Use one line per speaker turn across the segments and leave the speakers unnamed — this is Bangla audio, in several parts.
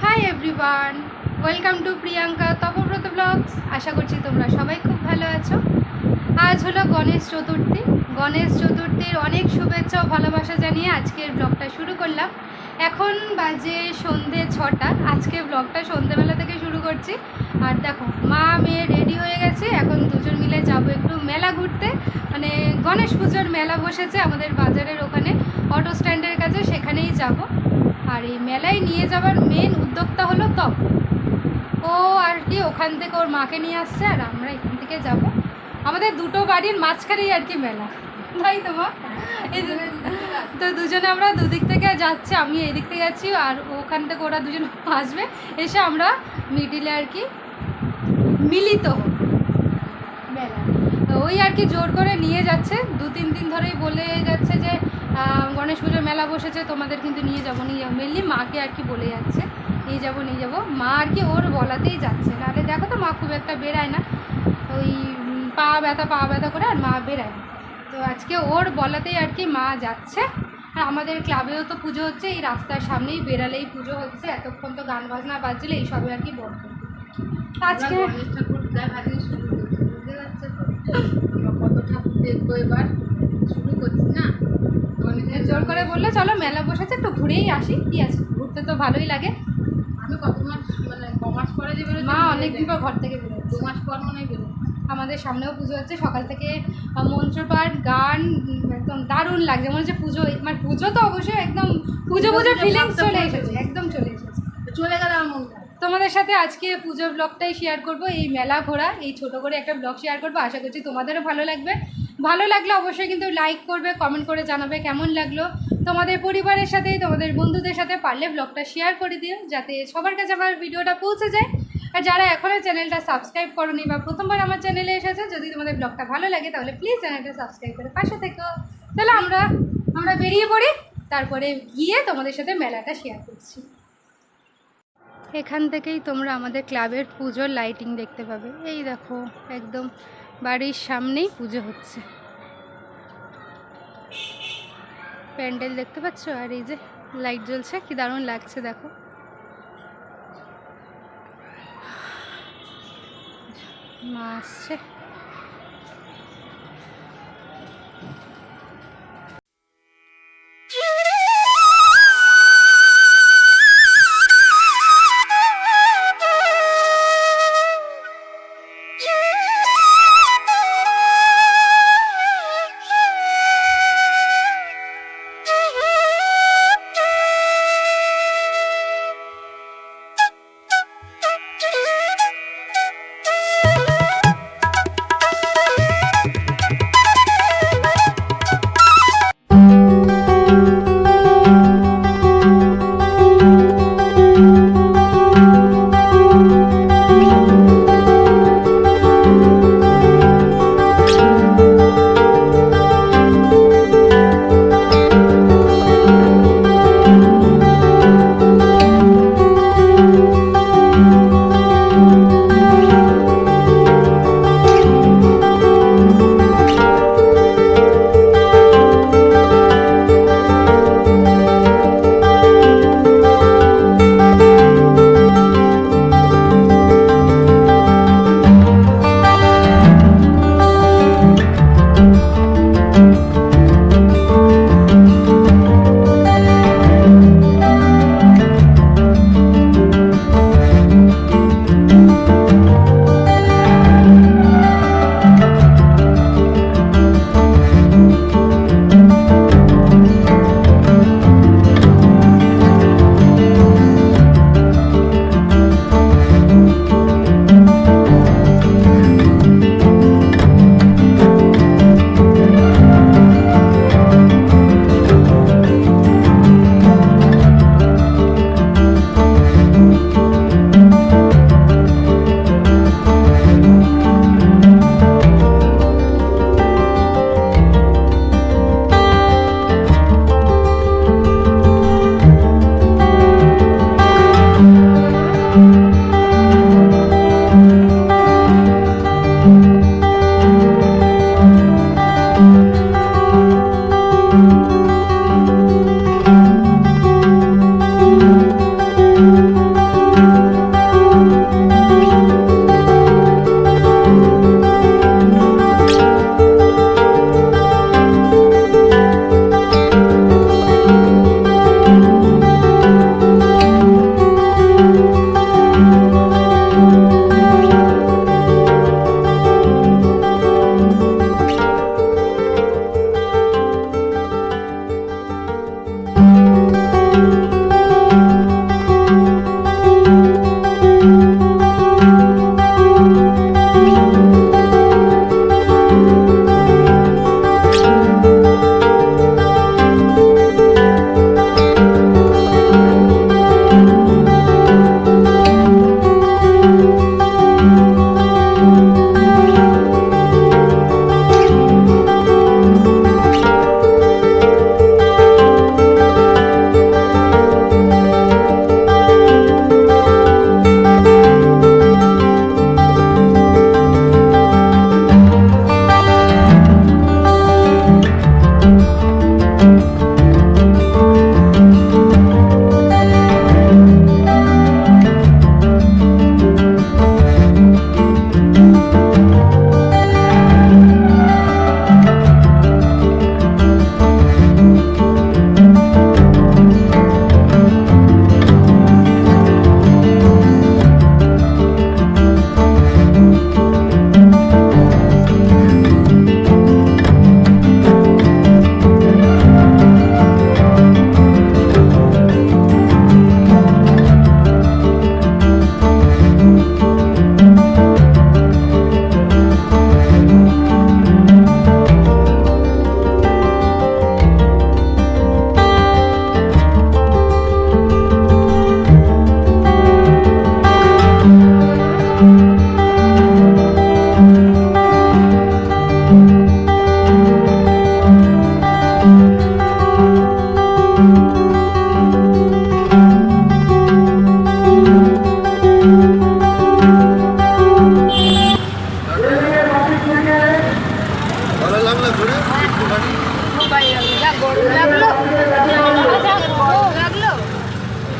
High everyone, welcome to Priyanka Tapabrata blogs. আশা করছি তোমরা সবাই খুব ভালো আছো। আজ হলো গণেশ চতুর্থী। গণেশ চতুর্থীর অনেক শুভেচ্ছা ও ভালোবাসা জানিয়ে আজকের ব্লগটা শুরু করলাম। এখন বাজে সন্ধে 6টা। আজকে ব্লগটা সন্ধেবেলা থেকে শুরু করছি। আর দেখো, মা মেয়ে রেডি হয়ে গেছে। এখন দুজন মিলে যাবো একটু মেলা ঘুরতে। মানে গণেশ পুজোর মেলা বসেছে আমাদের বাজারের ওখানে, অটো স্ট্যান্ডের কাছে, সেখানেই যাব। আর এই মেলায় নিয়ে যাওয়ার মেন উদ্যোক্তা হলো তপ। ও আর কি ওখান থেকে ওর মাকে নিয়ে আসছে, আর আমরা এখান থেকে যাব। আমাদের দুটো বাড়ির মাঝখানেই আর কি মেলা, তাই তো মা? তো দুজনে আমরা দুদিক থেকে যাচ্ছি, আমি এই দিক থেকে যাচ্ছি আর ওখান থেকে ওরা দুজন আসবে, এসে আমরা মিডিলে আর কি মিলিত হব মেলা। ওই আর কি জোর করে নিয়ে যাচ্ছে, 2-3 দিন ধরেই বলে যাচ্ছে যে গণেশ পুজোর মেলা বসেছে, তোমাদের কিন্তু নিয়ে যাবো মেনলি মাকে আর কি বলে যাচ্ছে নিয়ে যাবো। মা আর কি ওর বলাতেই যাচ্ছে, নাহলে দেখো তো মা খুব একটা বেরায় না, ওই পা ব্যথা করে, আর মা বেরায় না। তো আজকে ওর বলাতেই আর কি মা যাচ্ছে। আর আমাদের ক্লাবেও তো পুজো হচ্ছে, এই রাস্তার সামনেই বেরালেই পুজো হচ্ছে। এতক্ষণ তো গান বাজনা বাজছিল, এইসবে আর কি বলবো। আজকে
কত ঠাকুর দেখবো এবার শুরু করছি না।
জোর করে বললে চলো মেলা বসেছে, একটু ঘুরেই আসি, কি আছে, ঘুরতে তো ভালোই লাগে।
আমি কত মাস কমাস পরে যে বেরোচ্ছি,
মা অনেকদিন পর ঘর থেকে বেরোচ্ছে।
2 মাস পর মনে হয় বেরো।
আমাদের সামনেও পুজো হচ্ছে, সকাল থেকে মন্ত্রপাঠ গান, একদম দারুণ লাগছে। মনে হচ্ছে পুজো, মানে পুজো তো অবশ্যই একদম পুজো ফিলিংস চলে এসেছে, একদম চলে এসেছে।
চলে গেল আমার মনটা।
তোমাদের সাথে আজকে পুজোর ব্লগটাই শেয়ার করব, এই মেলা ঘোরা, এই ছোট করে একটা ব্লগ শেয়ার করব। আশা করছি তোমাদেরও ভালো লাগবে। ভালো লাগলে অবশ্যই কিন্তু লাইক করবে, কমেন্ট করে জানাবে কেমন লাগলো। তোমাদের পরিবারের সাথে, তোমাদের বন্ধুদের সাথে পারলে ব্লগটা শেয়ার করে দিও, যাতে সবার কাছে আমার ভিডিওটা পৌঁছে যায়। আর যারা এখনও চ্যানেলটা সাবস্ক্রাইব করোনি বা প্রথমবার আমার চ্যানেলে এসেছে, যদি তোমাদের ব্লগটা ভালো লাগে তাহলে প্লিজ চ্যানেলটা সাবস্ক্রাইব করে পাশে থেকো। তাহলে আমরা বেরিয়ে পড়ি, তারপরে গিয়ে তোমাদের সাথে মেলাটা শেয়ার করছি। এখান থেকেই তোমরা আমাদের ক্লাবের পুজোর লাইটিং দেখতে পাবে। এই দেখো, একদম বাড়ির সামনেই পুজো হচ্ছে, প্যান্ডেল দেখতে পাচ্ছ, আর এই যে লাইট জ্বলছে, কি দারুণ লাগছে দেখো। মা আসছে।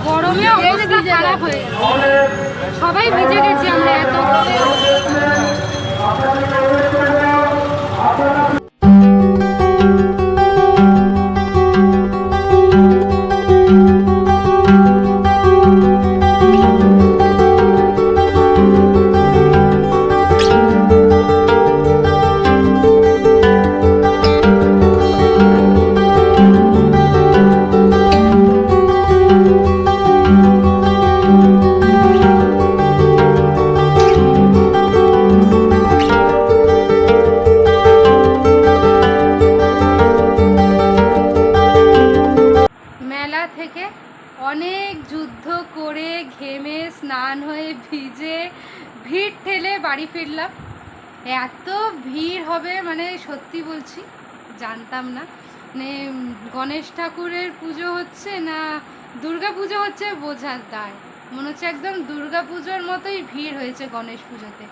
গরমে অবস্থা খারাপ হয়ে গেছে, সবাই ভিজে গেছি আমরা এত থেকে অনেক যুদ্ধ করে ঘেমে স্নান হয়ে ভিজে ভিড় ঠেলে বাড়ি ফিরলাম। এত ভিড় হবে মানে সত্যি বলছি জানতাম না, মানে গণেশ ঠাকুরের পুজো হচ্ছে না দুর্গা পুজো হচ্ছে বোঝার দায়, মনে হচ্ছে একদম দুর্গা পুজোর মতোই ভিড় হয়েছে গণেশ পুজোতে।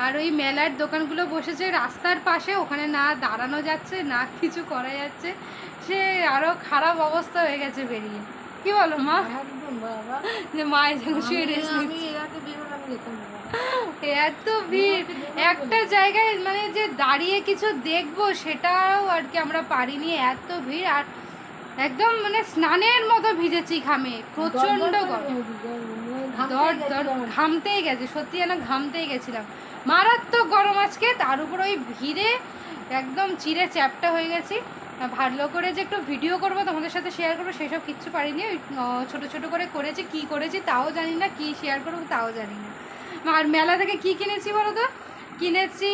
আর ওই মেলার দোকানগুলো বসেছে রাস্তার পাশে, ওখানে না দাঁড়ানো যাচ্ছে না কিছু করা যাচ্ছে, সে আরও খারাপ অবস্থা হয়ে গেছে বেরিয়ে। কি বলো মা?
একদম বাবা,
যে মায়ের যেন শুয়ে রেস্ট নিচ্ছে। এত ভিড় একটা জায়গায় মানে যে দাঁড়িয়ে কিছু দেখবো সেটাও আর কি আমরা পারিনি, এত ভিড়। আর একদম মানে স্নানের মতো ভিজেছি ঘামে, প্রচন্ড গরম, ঘামতেই গেছে, সত্যি যেন ঘামতেই গেছিলাম, মারাত্মক গরম আজকে। তার উপর ওই ভিড়ে একদম চিড়ে চ্যাপটা হয়ে গেছি। ভালো করে যে একটু ভিডিও করবো তোমাদের সাথে শেয়ার করবো সেসব কিচ্ছু পারিনি, ওই ছোটো ছোটো করে করেছি, কি করেছি তাও জানি না, কি শেয়ার করবো তাও জানি না। আর মেলা থেকে কি কিনেছি বলো তো? কিনেছি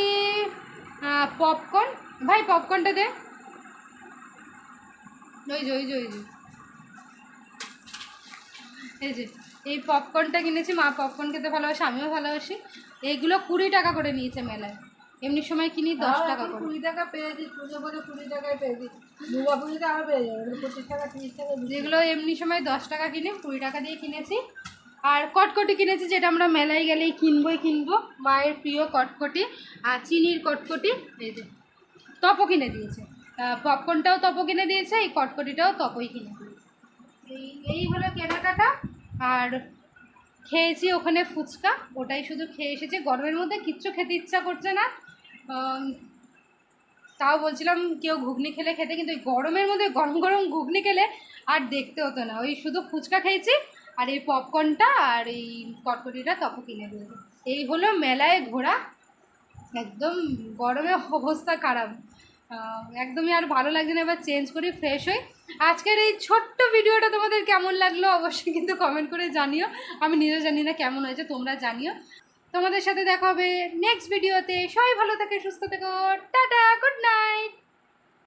পপকর্ন, ভাই পপকর্নটা দে, ওই যে ওই যে ওই যে এই যে এই পপকর্নটা কিনেছি, মা পপকর্ন খেতে ভালোবাসে, আমিও ভালোবাসি। এইগুলো 20 টাকা করে নিয়েছে মেলায়, এমনি সময় কিনি 10 টাকা করে।
20 টাকা পেয়ে দিই, পুজো করে 20 টাকায় পেয়ে দিই, দুর্গা পুজোতে আরও পেয়ে যাবে 25 টাকা 30 টাকা।
যেগুলো এমনি সময় 10 টাকা কিনে 20 টাকা দিয়ে কিনেছি। আর কটকটি কিনেছি, যেটা আমরা মেলায় গেলেই কিনবো, মায়ের প্রিয় কটকটি আর চিনির কটকটি। এই যে তপও কিনে দিয়েছে, পপকর্নটাও তপও কিনে দিয়েছে, এই কটকটিটাও তপই কিনে দিয়েছে। এই হলো কেনাকাটা। আর খেয়েছি ওখানে ফুচকা, ওটাই শুধু খেয়ে এসেছি, গরমের মধ্যে কিচ্ছু খেতে ইচ্ছা করছে না। তাও বলছিলাম কেউ ঘুগনি খেলে খেতে, কিন্তু ওই গরমের মধ্যে গরম গরম ঘুগনি খেলে আর দেখতে হতো না, ওই শুধু ফুচকা খেয়েছি আর এই পপকর্নটা আর এই কটকটিটা তখন কিনে দিয়েছে। এই হলো মেলায় ঘোরা, একদম গরমে অবস্থা খারাপ, একদমই আর ভালো লাগছে না, এবার চেঞ্জ করি ফ্রেশ হই। আজকের এই ছোট্ট ভিডিওটা তোমাদের কেমন লাগলো অবশ্যই কিন্তু কমেন্ট করে জানিও। আমি নিজে জানি না কেমন হয়েছে, তোমরা জানিও। তোমাদের সাথে দেখা হবে নেক্সট ভিডিওতে। সবাই ভালো থাকে, সুস্থ থেকো, টাটা, গুড নাইট।